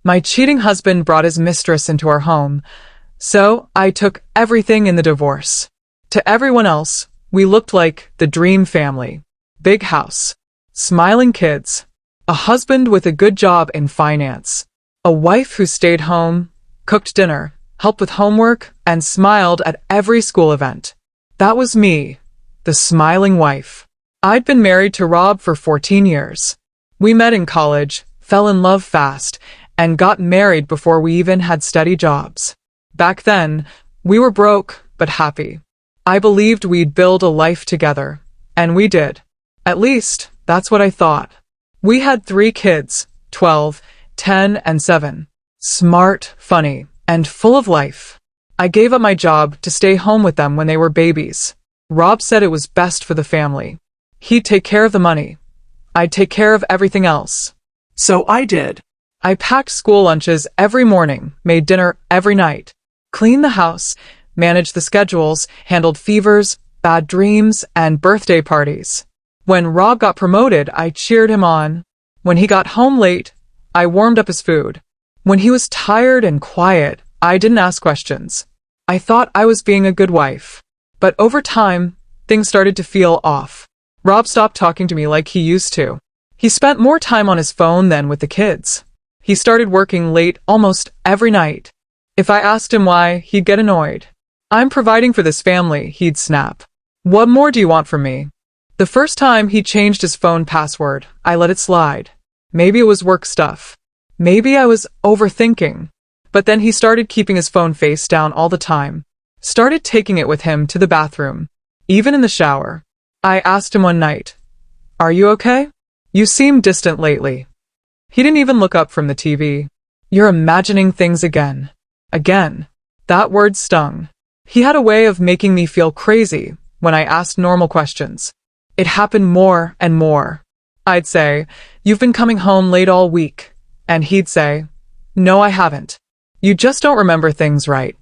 My cheating husband brought his mistress into our home, so I took everything in the divorce. To everyone else, we looked like the dream family. Big house, smiling kids, a husband with a good job in finance, a wife who stayed home, cooked dinner, helped with homework, and smiled at every school event. That was me, the smiling wife. I'd been married to Rob for 14 years. We met in college, fell in love fast, and got married before we even had steady jobs. Back then, we were broke, but happy. I believed we'd build a life together, and we did. At least, that's what I thought. We had 3 kids, 12, 10, and 7. Smart, funny, and full of life. I gave up my job to stay home with them when they were babies. Rob said it was best for the family. He'd take care of the money. I'd take care of everything else. So I did. I packed school lunches every morning, made dinner every night, cleaned the house, managed the schedules, handled fevers, bad dreams, and birthday parties. When Rob got promoted, I cheered him on. When he got home late, I warmed up his food. When he was tired and quiet, I didn't ask questions. I thought I was being a good wife. But over time, things started to feel off. Rob stopped talking to me like he used to. He spent more time on his phone than with the kids. He started working late almost every night. If I asked him why, he'd get annoyed. I'm providing for this family, he'd snap. What more do you want from me? The first time he changed his phone password, I let it slide. Maybe it was work stuff. Maybe I was overthinking. But then he started keeping his phone face down all the time. Started taking it with him to the bathroom, even in the shower. I asked him one night, "Are you okay? You seem distant lately." He didn't even look up from the TV. You're imagining things again. Again. That word stung. He had a way of making me feel crazy when I asked normal questions. It happened more and more. I'd say, "You've been coming home late all week." And he'd say, "No, I haven't. You just don't remember things right."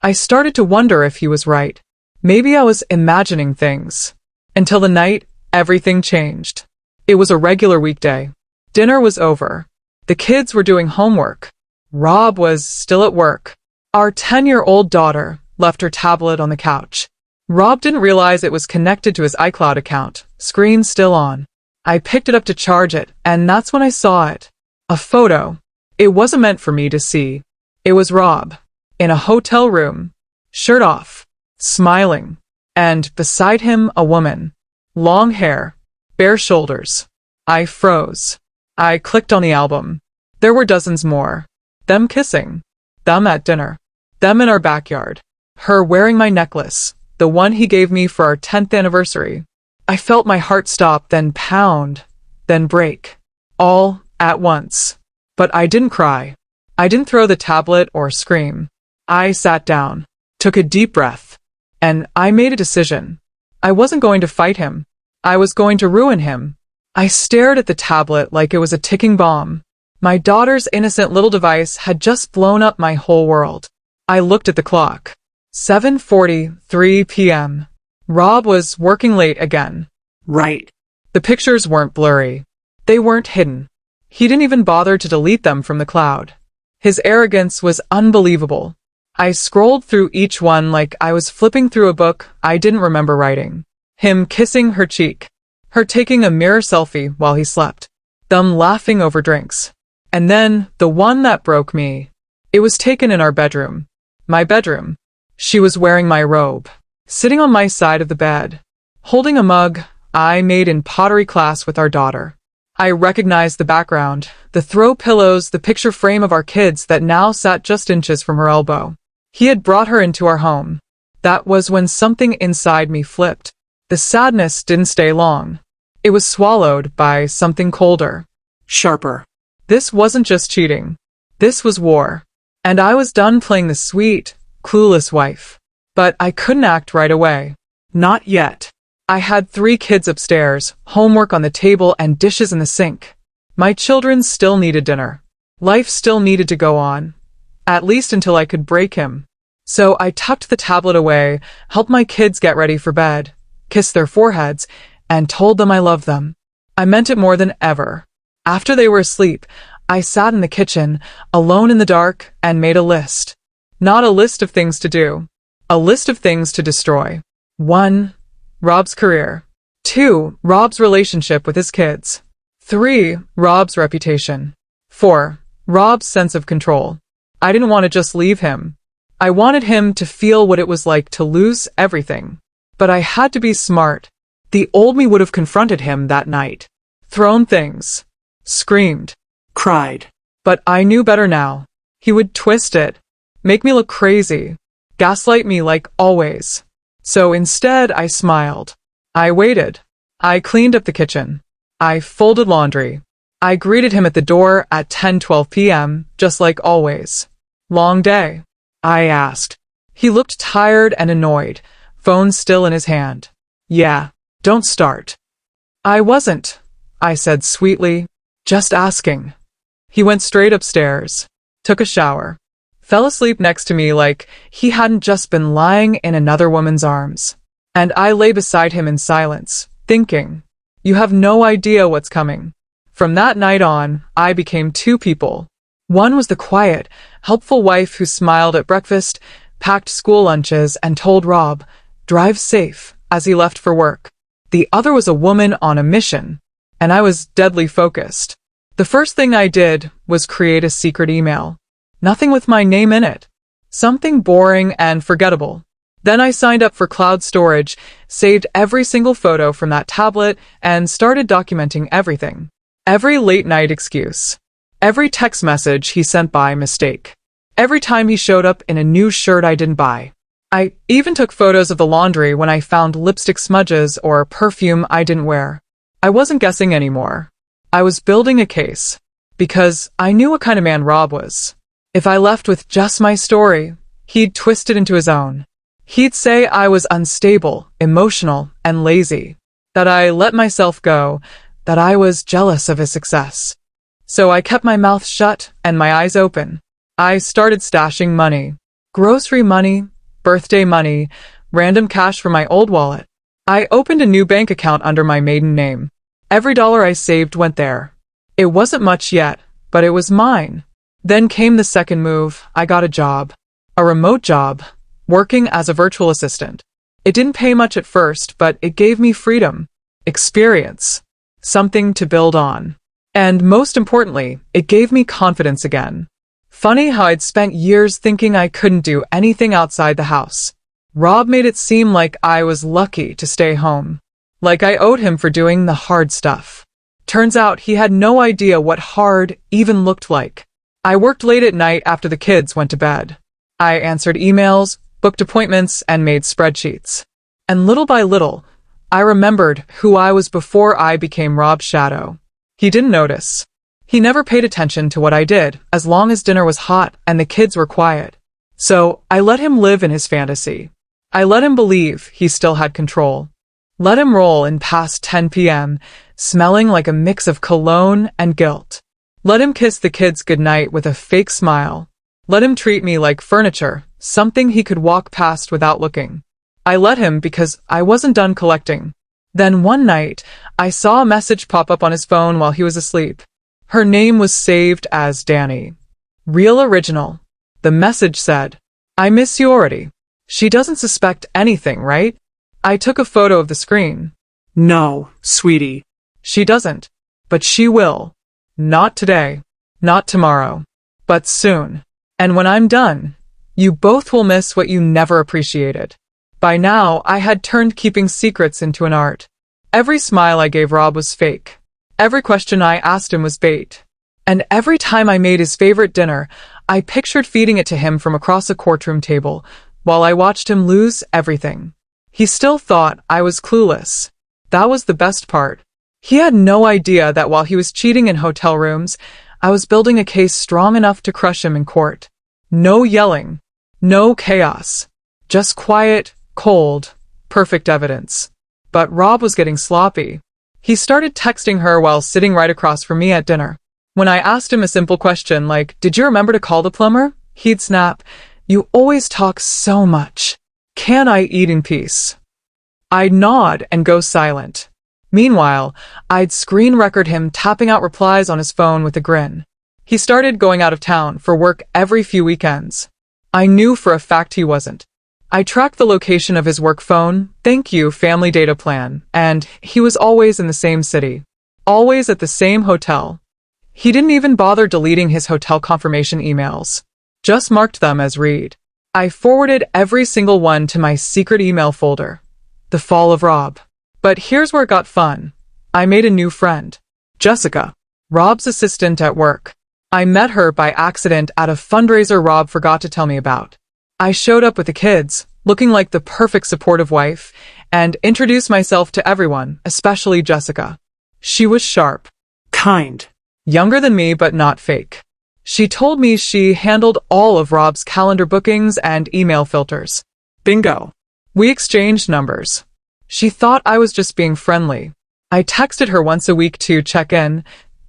I started to wonder if he was right. Maybe I was imagining things. Until the night, everything changed. It was a regular weekday. Dinner was over. The kids were doing homework. Rob was still at work. Our 10-year-old daughter left her tablet on the couch. Rob didn't realize it was connected to his iCloud account, screen still on. I picked it up to charge it, and that's when I saw it. A photo. It wasn't meant for me to see. It was Rob, in a hotel room, shirt off, smiling, and beside him a woman. Long hair, bare shoulders. I froze. I clicked on the album. There were dozens more. Them kissing. Them at dinner. Them in our backyard. Her wearing my necklace, the one he gave me for our 10th anniversary. I felt my heart stop, then pound, then break. All at once. But I didn't cry. I didn't throw the tablet or scream. I sat down, took a deep breath, and I made a decision. I wasn't going to fight him. I was going to ruin him. I stared at the tablet like it was a ticking bomb. My daughter's innocent little device had just blown up my whole world. I looked at the clock. 7:43 p.m. Rob was working late again. Right. The pictures weren't blurry. They weren't hidden. He didn't even bother to delete them from the cloud. His arrogance was unbelievable. I scrolled through each one like I was flipping through a book I didn't remember writing. Him kissing her cheek. Her taking a mirror selfie while he slept. Them laughing over drinks. And then, the one that broke me. It was taken in our bedroom. My bedroom. She was wearing my robe. Sitting on my side of the bed. Holding a mug I made in pottery class with our daughter. I recognized the background, the throw pillows, the picture frame of our kids that now sat just inches from her elbow. He had brought her into our home. That was when something inside me flipped. The sadness didn't stay long. It was swallowed by something colder. Sharper. This wasn't just cheating. This was war. And I was done playing the sweet, clueless wife. But I couldn't act right away. Not yet. I had 3 kids upstairs, homework on the table and dishes in the sink. My children still needed dinner. Life still needed to go on. At least until I could break him. So I tucked the tablet away, helped my kids get ready for bed, kissed their foreheads, and told them I loved them. I meant it more than ever. After they were asleep, I sat in the kitchen, alone in the dark, and made a list. Not a list of things to do. A list of things to destroy. 1. Rob's career. 2. Rob's relationship with his kids. 3. Rob's reputation. 4. Rob's sense of control. I didn't want to just leave him. I wanted him to feel what it was like to lose everything. But I had to be smart. The old me would have confronted him that night. Thrown things. Screamed. Cried. But I knew better now. He would twist it. Make me look crazy. Gaslight me like always. So instead, I smiled. I waited. I cleaned up the kitchen. I folded laundry. I greeted him at the door at 10:12 p.m., just like always. Long day? I asked. He looked tired and annoyed, phone still in his hand. Yeah, don't start. I wasn't, I said sweetly. Just asking. He went straight upstairs, took a shower, fell asleep next to me like he hadn't just been lying in another woman's arms. And I lay beside him in silence, thinking, you have no idea what's coming. From that night on, I became two people. One was the quiet, helpful wife who smiled at breakfast, packed school lunches, and told Rob, drive safe, as he left for work. The other was a woman on a mission, and I was deadly focused. The first thing I did was create a secret email. Nothing with my name in it. Something boring and forgettable. Then I signed up for cloud storage, saved every single photo from that tablet, and started documenting everything. Every late-night excuse. Every text message he sent by mistake. Every time he showed up in a new shirt I didn't buy. I even took photos of the laundry when I found lipstick smudges or perfume I didn't wear. I wasn't guessing anymore. I was building a case. Because I knew what kind of man Rob was. If I left with just my story, he'd twist it into his own. He'd say I was unstable, emotional, and lazy. That I let myself go. That I was jealous of his success. So I kept my mouth shut and my eyes open. I started stashing money. Grocery money, birthday money, random cash from my old wallet. I opened a new bank account under my maiden name. Every dollar I saved went there. It wasn't much yet, but it was mine. Then came the second move. I got a job. A remote job, working as a virtual assistant. It didn't pay much at first, but it gave me freedom, experience, something to build on. And most importantly, it gave me confidence again. Funny how I'd spent years thinking I couldn't do anything outside the house. Rob made it seem like I was lucky to stay home. Like I owed him for doing the hard stuff. Turns out he had no idea what hard even looked like. I worked late at night after the kids went to bed. I answered emails, booked appointments, and made spreadsheets. And little by little, I remembered who I was before I became Rob's shadow. He didn't notice. He never paid attention to what I did, as long as dinner was hot and the kids were quiet. So I let him live in his fantasy. I let him believe he still had control. Let him roll in past 10 p.m., smelling like a mix of cologne and guilt. Let him kiss the kids goodnight with a fake smile. Let him treat me like furniture, something he could walk past without looking. I let him because I wasn't done collecting. Then one night, I saw a message pop up on his phone while he was asleep. Her name was saved as Danny. Real original. The message said, I miss you already. She doesn't suspect anything, right? I took a photo of the screen. No, sweetie. She doesn't. But she will. Not today. Not tomorrow. But soon. And when I'm done, you both will miss what you never appreciated. By now, I had turned keeping secrets into an art. Every smile I gave Rob was fake. Every question I asked him was bait. And every time I made his favorite dinner, I pictured feeding it to him from across a courtroom table, while I watched him lose everything. He still thought I was clueless. That was the best part. He had no idea that while he was cheating in hotel rooms, I was building a case strong enough to crush him in court. No yelling. No chaos. Just quiet, cold, perfect evidence. But Rob was getting sloppy. He started texting her while sitting right across from me at dinner. When I asked him a simple question like, did you remember to call the plumber? He'd snap, you always talk so much. Can I eat in peace? I'd nod and go silent. Meanwhile, I'd screen record him tapping out replies on his phone with a grin. He started going out of town for work every few weekends. I knew for a fact he wasn't. I tracked the location of his work phone, thank you, family data plan, and he was always in the same city. Always at the same hotel. He didn't even bother deleting his hotel confirmation emails. Just marked them as read. I forwarded every single one to my secret email folder. The fall of Rob. But here's where it got fun. I made a new friend. Jessica. Rob's assistant at work. I met her by accident at a fundraiser Rob forgot to tell me about. I showed up with the kids, looking like the perfect supportive wife, and introduced myself to everyone, especially Jessica. She was sharp. Kind. Younger than me, but not fake. She told me she handled all of Rob's calendar bookings and email filters. Bingo. We exchanged numbers. She thought I was just being friendly. I texted her once a week to check in,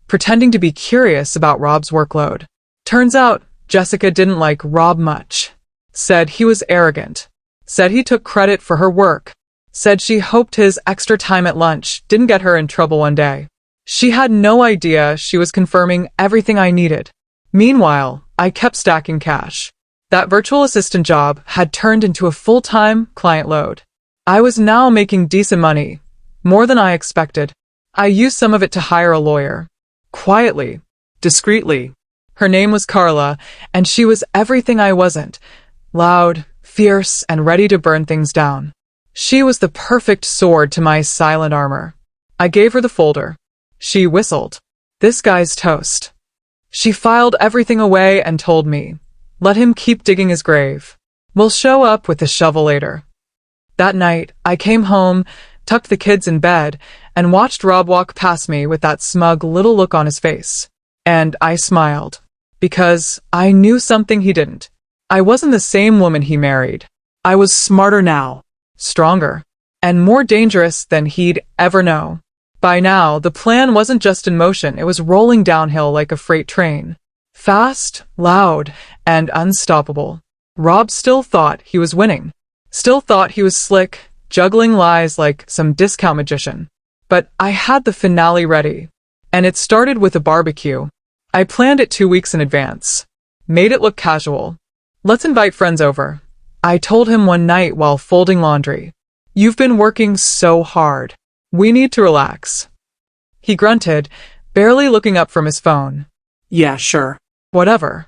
pretending to be curious about Rob's workload. Turns out, Jessica didn't like Rob much. Said he was arrogant. Said he took credit for her work. Said she hoped his extra time at lunch didn't get her in trouble one day. She had no idea she was confirming everything I needed. Meanwhile, I kept stacking cash. That virtual assistant job had turned into a full-time client load. I was now making decent money, more than I expected. I used some of it to hire a lawyer. Quietly, discreetly. Her name was Carla, and she was everything I wasn't. Loud, fierce, and ready to burn things down. She was the perfect sword to my silent armor. I gave her the folder. She whistled. This guy's toast. She filed everything away and told me, let him keep digging his grave. We'll show up with the shovel later. That night, I came home, tucked the kids in bed, and watched Rob walk past me with that smug little look on his face. And I smiled. Because I knew something he didn't. I wasn't the same woman he married. I was smarter now. Stronger. And more dangerous than he'd ever know. By now, the plan wasn't just in motion, it was rolling downhill like a freight train. Fast, loud, and unstoppable. Rob still thought he was winning. Still thought he was slick, juggling lies like some discount magician. But I had the finale ready. And it started with a barbecue. I planned it 2 weeks in advance. Made it look casual. Let's invite friends over. I told him one night while folding laundry. You've been working so hard. We need to relax. He grunted, barely looking up from his phone. Yeah, sure. Whatever.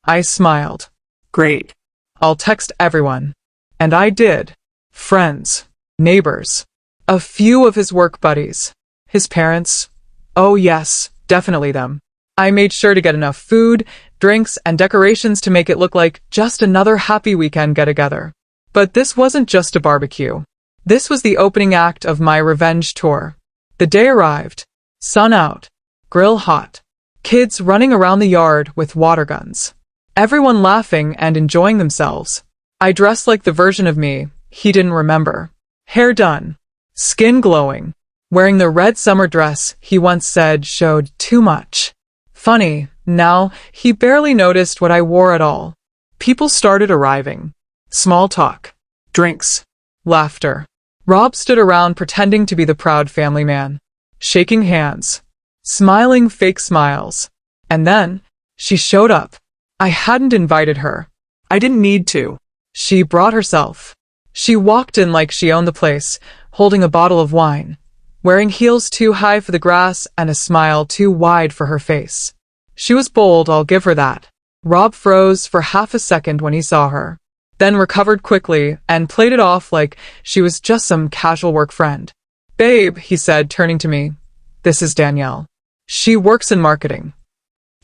I smiled. Great. I'll text everyone. And I did. Friends. Neighbors. A few of his work buddies. His parents. Oh yes, definitely them. I made sure to get enough food, drinks, and decorations to make it look like just another happy weekend get-together. But this wasn't just a barbecue. This was the opening act of my revenge tour. The day arrived. Sun out. Grill hot. Kids running around the yard with water guns. Everyone laughing and enjoying themselves. I dressed like the version of me he didn't remember. Hair done. Skin glowing. Wearing the red summer dress he once said showed too much. Funny, now he barely noticed what I wore at all. People started arriving. Small talk. Drinks. Laughter. Rob stood around pretending to be the proud family man. Shaking hands. Smiling fake smiles. And then, she showed up. I hadn't invited her. I didn't need to. She brought herself. She walked in like she owned the place, holding a bottle of wine, wearing heels too high for the grass and a smile too wide for her face. She was bold, I'll give her that. Rob froze for half a second when he saw her, then recovered quickly and played it off like she was just some casual work friend. Babe, he said, turning to me. This is Danielle. She works in marketing.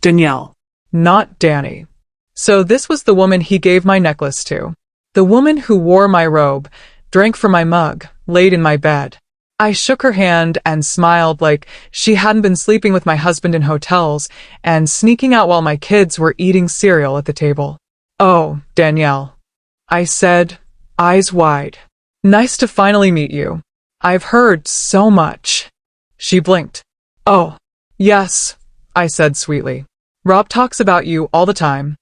Danielle. Not Danny. So this was the woman he gave my necklace to. The woman who wore my robe, drank from my mug, laid in my bed. I shook her hand and smiled like she hadn't been sleeping with my husband in hotels and sneaking out while my kids were eating cereal at the table. Oh, Danielle. I said, eyes wide. Nice to finally meet you. I've heard so much. She blinked. Oh, yes, I said sweetly. Rob talks about you all the time.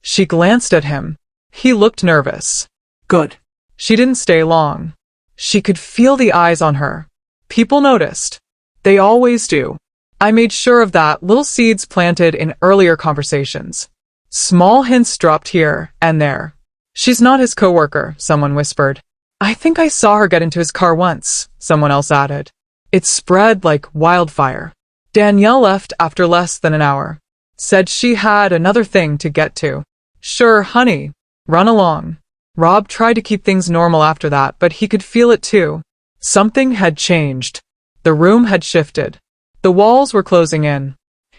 She glanced at him. He looked nervous. Good. She didn't stay long. She could feel the eyes on her. People noticed. They always do. I made sure of that, little seeds planted in earlier conversations. Small hints dropped here and there. She's not his coworker, someone whispered. I think I saw her get into his car once, someone else added. It spread like wildfire. Danielle left after less than an hour. Said she had another thing to get to. Sure, honey. Run along. Rob tried to keep things normal after that, but he could feel it too. Something had changed. The room had shifted. The walls were closing in.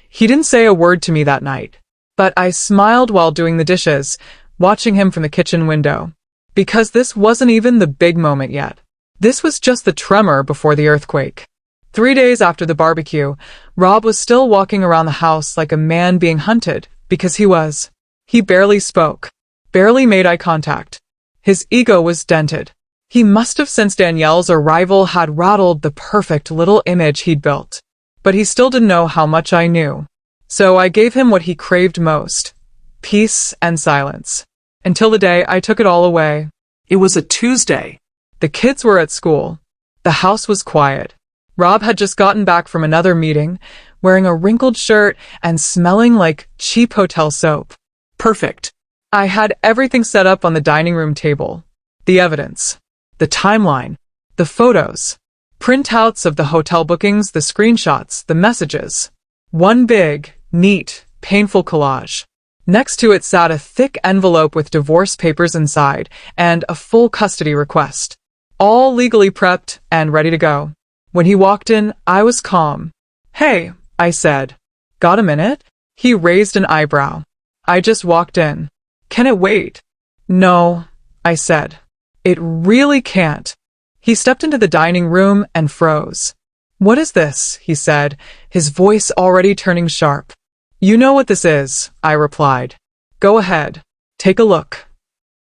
He didn't say a word to me that night, but I smiled while doing the dishes, watching him from the kitchen window. Because this wasn't even the big moment yet. This was just the tremor before the earthquake. 3 days after the barbecue, Rob was still walking around the house like a man being hunted, because he was. He barely spoke, barely made eye contact. His ego was dented. He must have sensed Danielle's arrival had rattled the perfect little image he'd built. But he still didn't know how much I knew. So I gave him what he craved most, peace and silence. Until the day I took it all away. It was a Tuesday. The kids were at school. The house was quiet. Rob had just gotten back from another meeting, wearing a wrinkled shirt and smelling like cheap hotel soap. Perfect. I had everything set up on the dining room table. The evidence, the timeline, the photos, printouts of the hotel bookings, the screenshots, the messages. One big, neat, painful collage. Next to it sat a thick envelope with divorce papers inside and a full custody request. All legally prepped and ready to go. When he walked in, I was calm. Hey, I said. Got a minute? He raised an eyebrow. I just walked in. Can it wait? No, I said. It really can't. He stepped into the dining room and froze. What is this? He said, his voice already turning sharp. You know what this is, I replied. Go ahead. Take a look.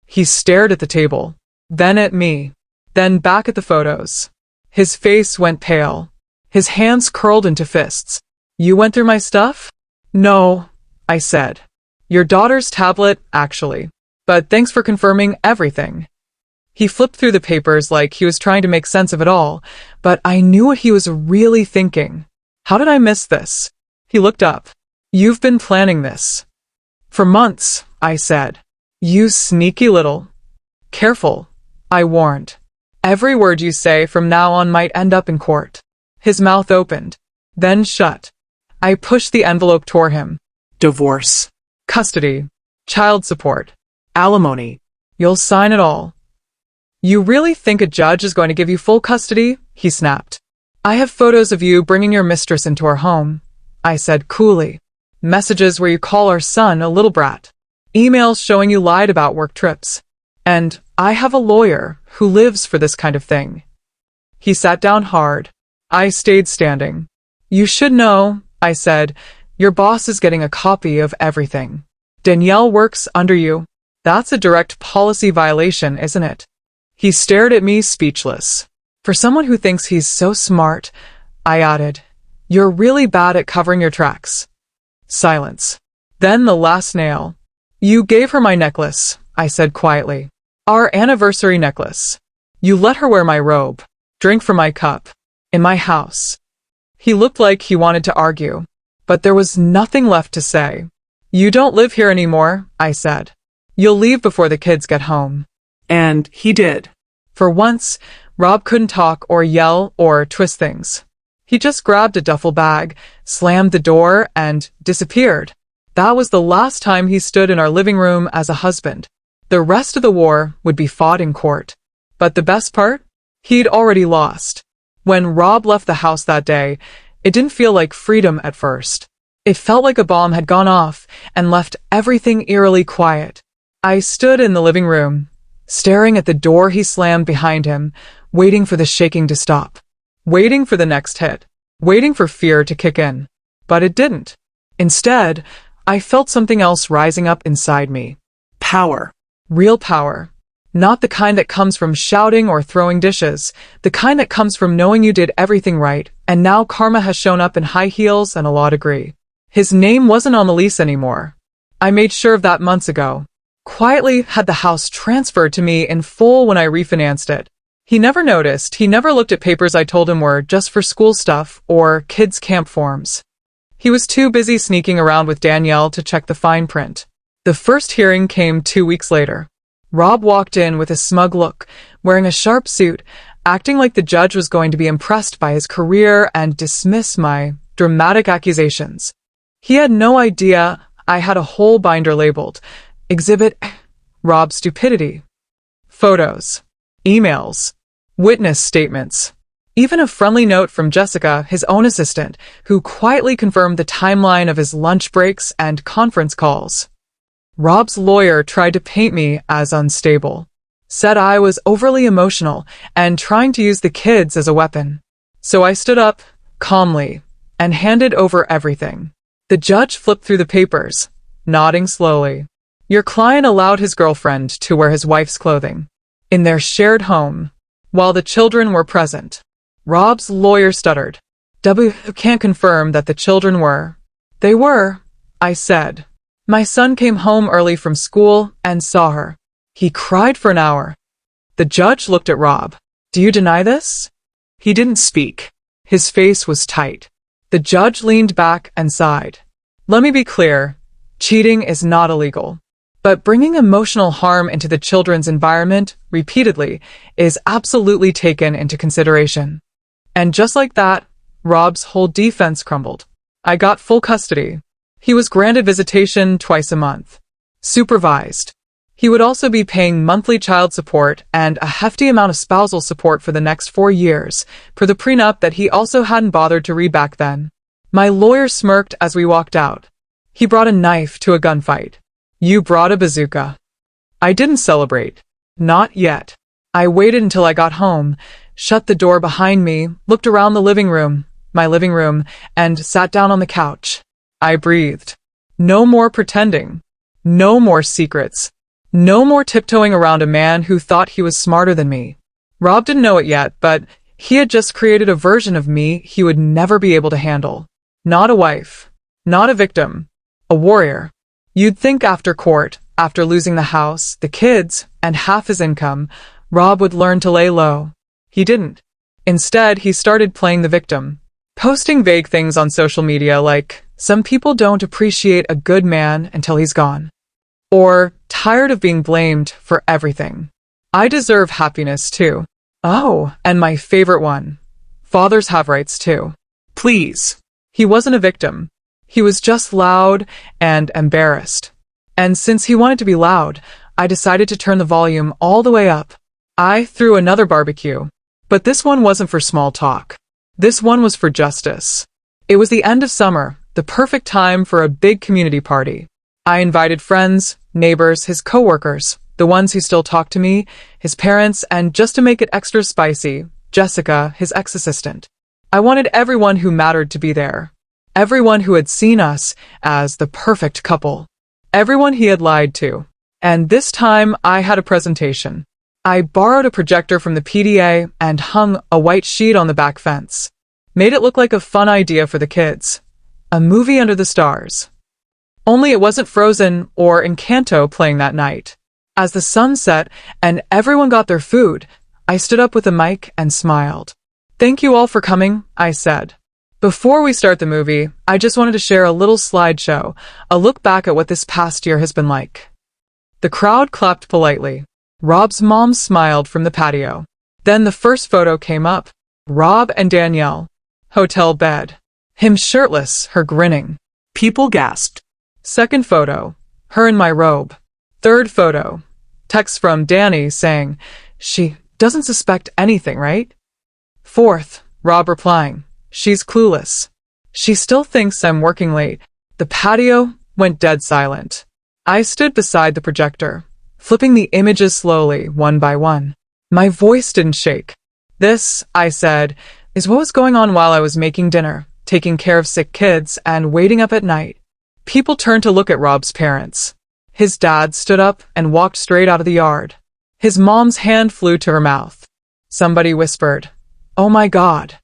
He stared at the table, then at me, then back at the photos. His face went pale. His hands curled into fists. You went through my stuff? No, I said. Your daughter's tablet, actually. But thanks for confirming everything. He flipped through the papers like he was trying to make sense of it all, but I knew what he was really thinking. How did I miss this? He looked up. You've been planning this. For months, I said. You sneaky little. Careful, I warned. Every word you say from now on might end up in court. His mouth opened, then shut. I pushed the envelope toward him. Divorce. Custody. Child support. Alimony. You'll sign it all. You really think a judge is going to give you full custody? He snapped. I have photos of you bringing your mistress into our home, I said coolly. Messages where you call our son a little brat. Emails showing you lied about work trips. And I have a lawyer who lives for this kind of thing. He sat down hard. I stayed standing. You should know, I said, your boss is getting a copy of everything. Danielle works under you. That's a direct policy violation, isn't it? He stared at me speechless. For someone who thinks he's so smart, I added, you're really bad at covering your tracks. Silence. Then the last nail. You gave her my necklace, I said quietly. Our anniversary necklace. You let her wear my robe, drink from my cup, in my house. He looked like he wanted to argue, but there was nothing left to say. You don't live here anymore, I said. You'll leave before the kids get home. And he did. For once, Rob couldn't talk or yell or twist things. He just grabbed a duffel bag, slammed the door, and disappeared. That was the last time he stood in our living room as a husband. The rest of the war would be fought in court. But the best part? He'd already lost. When Rob left the house that day, it didn't feel like freedom at first. It felt like a bomb had gone off and left everything eerily quiet. I stood in the living room, staring at the door he slammed behind him, waiting for the shaking to stop. Waiting for the next hit. Waiting for fear to kick in. But it didn't. Instead, I felt something else rising up inside me. Power. Real power. Not the kind that comes from shouting or throwing dishes. The kind that comes from knowing you did everything right, and now karma has shown up in high heels and a law degree. His name wasn't on the lease anymore. I made sure of that months ago. Quietly had the house transferred to me in full when I refinanced it. He never noticed. He never looked at papers I told him were just for school stuff or kids' camp forms. He was too busy sneaking around with Danielle to check the fine print. The first hearing came 2 weeks later. Rob walked in with a smug look, wearing a sharp suit, acting like the judge was going to be impressed by his career and dismiss my dramatic accusations. He had no idea I had a whole binder labeled Exhibit Rob's Stupidity. Photos, emails, witness statements, even a friendly note from Jessica, his own assistant, who quietly confirmed the timeline of his lunch breaks and conference calls. Rob's lawyer tried to paint me as unstable, said I was overly emotional and trying to use the kids as a weapon. So I stood up, calmly, and handed over everything. The judge flipped through the papers, nodding slowly. Your client allowed his girlfriend to wear his wife's clothing in their shared home while the children were present. Rob's lawyer stuttered. W can't confirm that the children were. They were, I said. My son came home early from school and saw her. He cried for an hour. The judge looked at Rob. Do you deny this? He didn't speak. His face was tight. The judge leaned back and sighed. Let me be clear. Cheating is not illegal. But bringing emotional harm into the children's environment repeatedly is absolutely taken into consideration. And just like that, Rob's whole defense crumbled. I got full custody. He was granted visitation twice a month. Supervised. He would also be paying monthly child support and a hefty amount of spousal support for the next 4 years, per the prenup that he also hadn't bothered to read back then. My lawyer smirked as we walked out. He brought a knife to a gunfight. You brought a bazooka. I didn't celebrate. Not yet. I waited until I got home, shut the door behind me, looked around the living room, my living room, and sat down on the couch. I breathed. No more pretending. No more secrets. No more tiptoeing around a man who thought he was smarter than me. Rob didn't know it yet, but he had just created a version of me he would never be able to handle. Not a wife. Not a victim. A warrior. You'd think after court, after losing the house, the kids, and half his income, Rob would learn to lay low. He didn't. Instead, he started playing the victim, posting vague things on social media like, some people don't appreciate a good man until he's gone. Or, tired of being blamed for everything. I deserve happiness too. Oh, and my favorite one. Fathers have rights too. Please. He wasn't a victim. He was just loud and embarrassed. And since he wanted to be loud, I decided to turn the volume all the way up. I threw another barbecue. But this one wasn't for small talk. This one was for justice. It was the end of summer, the perfect time for a big community party. I invited friends, neighbors, his coworkers, the ones who still talk to me, his parents, and just to make it extra spicy, Jessica, his ex-assistant. I wanted everyone who mattered to be there. Everyone who had seen us as the perfect couple. Everyone he had lied to. And this time I had a presentation. I borrowed a projector from the PDA and hung a white sheet on the back fence. Made it look like a fun idea for the kids. A movie under the stars. Only it wasn't Frozen or Encanto playing that night. As the sun set and everyone got their food, I stood up with a mic and smiled. Thank you all for coming, I said. Before we start the movie, I just wanted to share a little slideshow, a look back at what this past year has been like. The crowd clapped politely. Rob's mom smiled from the patio. Then the first photo came up. Rob and Danielle. Hotel bed. Him shirtless, her grinning. People gasped. Second photo. Her in my robe. Third photo. Text from Danny saying, she doesn't suspect anything, right? Fourth. Rob replying, she's clueless. She still thinks I'm working late. The patio went dead silent. I stood beside the projector, flipping the images slowly, one by one. My voice didn't shake. This, I said, is what was going on while I was making dinner, taking care of sick kids, and waiting up at night. People turned to look at Rob's parents. His dad stood up and walked straight out of the yard. His mom's hand flew to her mouth. Somebody whispered, "Oh my God."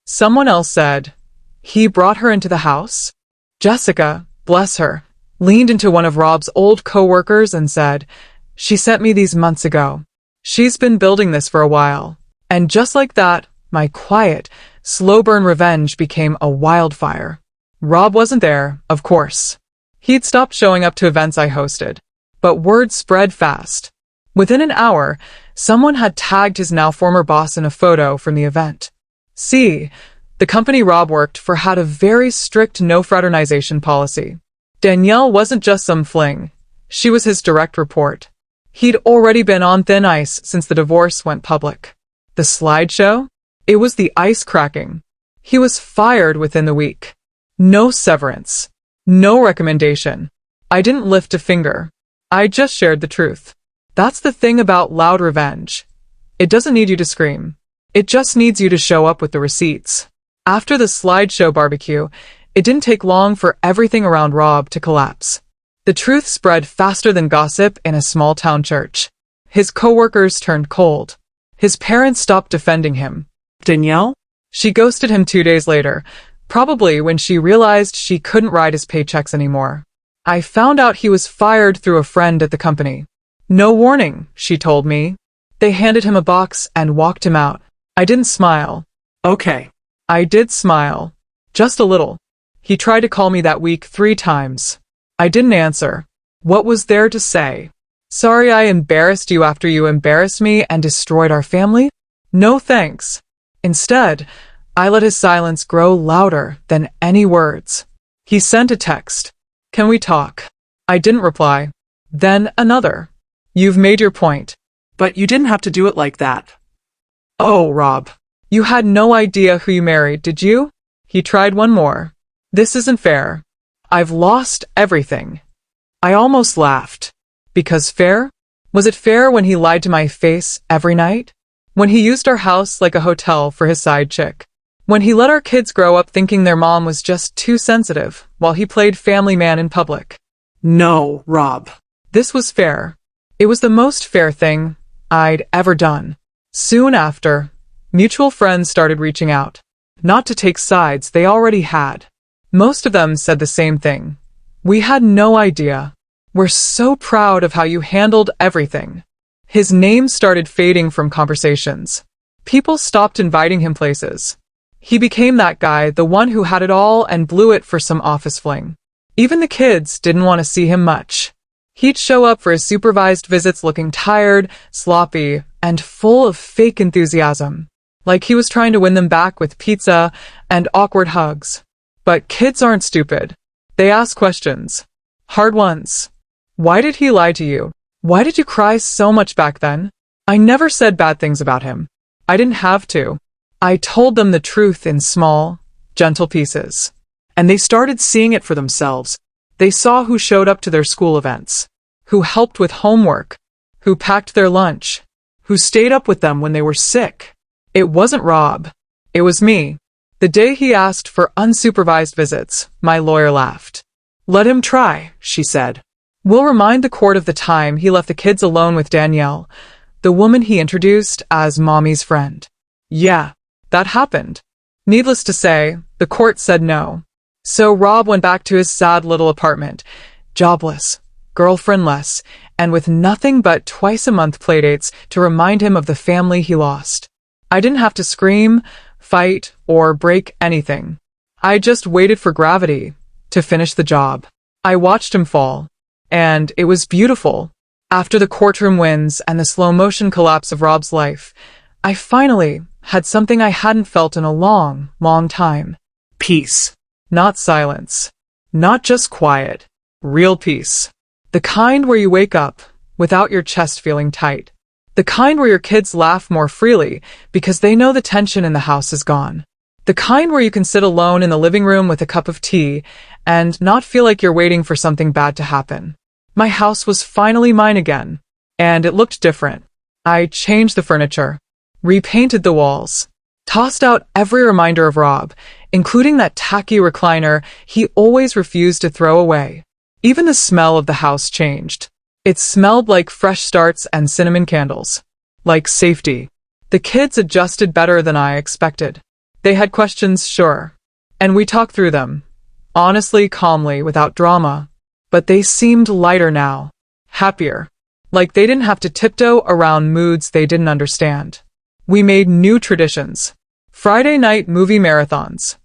Someone else said, "He brought her into the house?" Jessica, bless her, leaned into one of Rob's old co-workers and said, "She sent me these months ago. She's been building this for a while." And just like that, my quiet, slow-burn revenge became a wildfire. Rob wasn't there, of course. He'd stopped showing up to events I hosted. But word spread fast. Within an hour, someone had tagged his now former boss in a photo from the event. See, the company Rob worked for had a very strict no-fraternization policy. Danielle wasn't just some fling. She was his direct report. He'd already been on thin ice since the divorce went public. The slideshow? It was the ice cracking. He was fired within the week. No severance. No recommendation. I didn't lift a finger. I just shared the truth. That's the thing about loud revenge. It doesn't need you to scream. It just needs you to show up with the receipts. After the slideshow barbecue, it didn't take long for everything around Rob to collapse. The truth spread faster than gossip in a small-town church. His coworkers turned cold. His parents stopped defending him. Danielle? She ghosted him 2 days later, probably when she realized she couldn't ride his paychecks anymore. I found out he was fired through a friend at the company. No warning, she told me. They handed him a box and walked him out. I didn't smile. Okay. I did smile. Just a little. He tried to call me that week 3 times. I didn't answer. What was there to say? Sorry I embarrassed you after you embarrassed me and destroyed our family? No thanks. Instead, I let his silence grow louder than any words. He sent a text. Can we talk? I didn't reply. Then another. You've made your point. But you didn't have to do it like that. Oh, Rob. You had no idea who you married, did you? He tried one more. This isn't fair. I've lost everything. I almost laughed. Because fair? Was it fair when he lied to my face every night? When he used our house like a hotel for his side chick? When he let our kids grow up thinking their mom was just too sensitive while he played family man in public? No, Rob. This was fair. It was the most fair thing I'd ever done. Soon after, mutual friends started reaching out. Not to take sides they already had. Most of them said the same thing. We had no idea. We're so proud of how you handled everything. His name started fading from conversations. People stopped inviting him places. He became that guy, the one who had it all and blew it for some office fling. Even the kids didn't want to see him much. He'd show up for his supervised visits looking tired, sloppy, and full of fake enthusiasm. Like he was trying to win them back with pizza and awkward hugs. But kids aren't stupid. They ask questions. Hard ones. Why did he lie to you? Why did you cry so much back then? I never said bad things about him. I didn't have to. I told them the truth in small, gentle pieces. And they started seeing it for themselves. They saw who showed up to their school events, who helped with homework, who packed their lunch, who stayed up with them when they were sick. It wasn't Rob. It was me. The day he asked for unsupervised visits, my lawyer laughed. Let him try, she said. We'll remind the court of the time he left the kids alone with Danielle, the woman he introduced as Mommy's friend. Yeah, that happened. Needless to say, the court said no. So Rob went back to his sad little apartment, jobless, girlfriendless, and with nothing but twice-a-month playdates to remind him of the family he lost. I didn't have to scream, fight, or break anything. I just waited for gravity to finish the job. I watched him fall, and it was beautiful. After the courtroom wins and the slow-motion collapse of Rob's life, I finally had something I hadn't felt in a long, long time. Peace. Not silence. Not just quiet. Real peace. The kind where you wake up without your chest feeling tight. The kind where your kids laugh more freely because they know the tension in the house is gone. The kind where you can sit alone in the living room with a cup of tea and not feel like you're waiting for something bad to happen. My house was finally mine again, and it looked different. I changed the furniture, repainted the walls, tossed out every reminder of Rob, including that tacky recliner he always refused to throw away. Even the smell of the house changed. It smelled like fresh starts and cinnamon candles. Like safety. The kids adjusted better than I expected. They had questions, sure. And we talked through them. Honestly, calmly, without drama. But they seemed lighter now. Happier. Like they didn't have to tiptoe around moods they didn't understand. We made new traditions. Friday night movie marathons.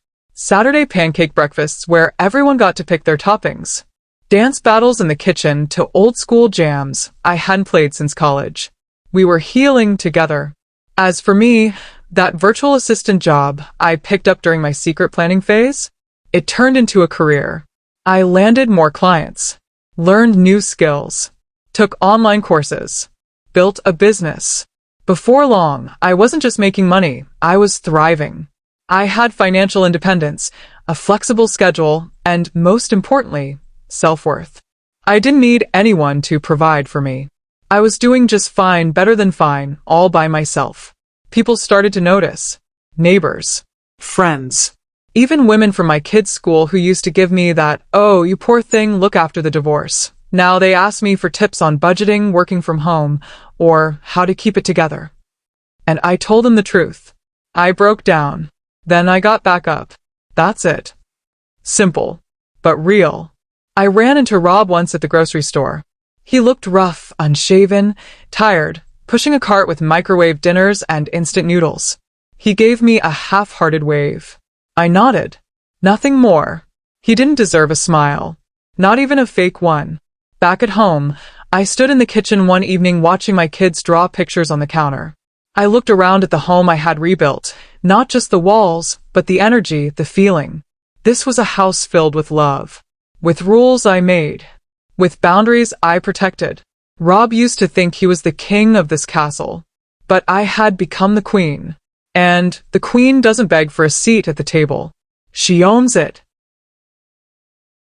Saturday pancake breakfasts where everyone got to pick their toppings. Dance battles in the kitchen to old-school jams I hadn't played since college. We were healing together. As for me, that virtual assistant job I picked up during my secret planning phase, it turned into a career. I landed more clients, learned new skills, took online courses, built a business. Before long, I wasn't just making money, I was thriving. I had financial independence, a flexible schedule, and most importantly, self-worth. I didn't need anyone to provide for me. I was doing just fine, better than fine, all by myself. People started to notice. Neighbors. Friends. Even women from my kids' school who used to give me that, "Oh, you poor thing, look after the divorce." Now they ask me for tips on budgeting, working from home, or how to keep it together. And I told them the truth. I broke down. Then I got back up. That's it. Simple, but real. I ran into Rob once at the grocery store. He looked rough, unshaven, tired, pushing a cart with microwave dinners and instant noodles. He gave me a half-hearted wave. I nodded. Nothing more. He didn't deserve a smile. Not even a fake one. Back at home, I stood in the kitchen one evening watching my kids draw pictures on the counter. I looked around at the home I had rebuilt, not just the walls, but the energy, the feeling. This was a house filled with love. With rules I made. With boundaries I protected. Rob used to think he was the king of this castle. But I had become the queen. And the queen doesn't beg for a seat at the table. She owns it.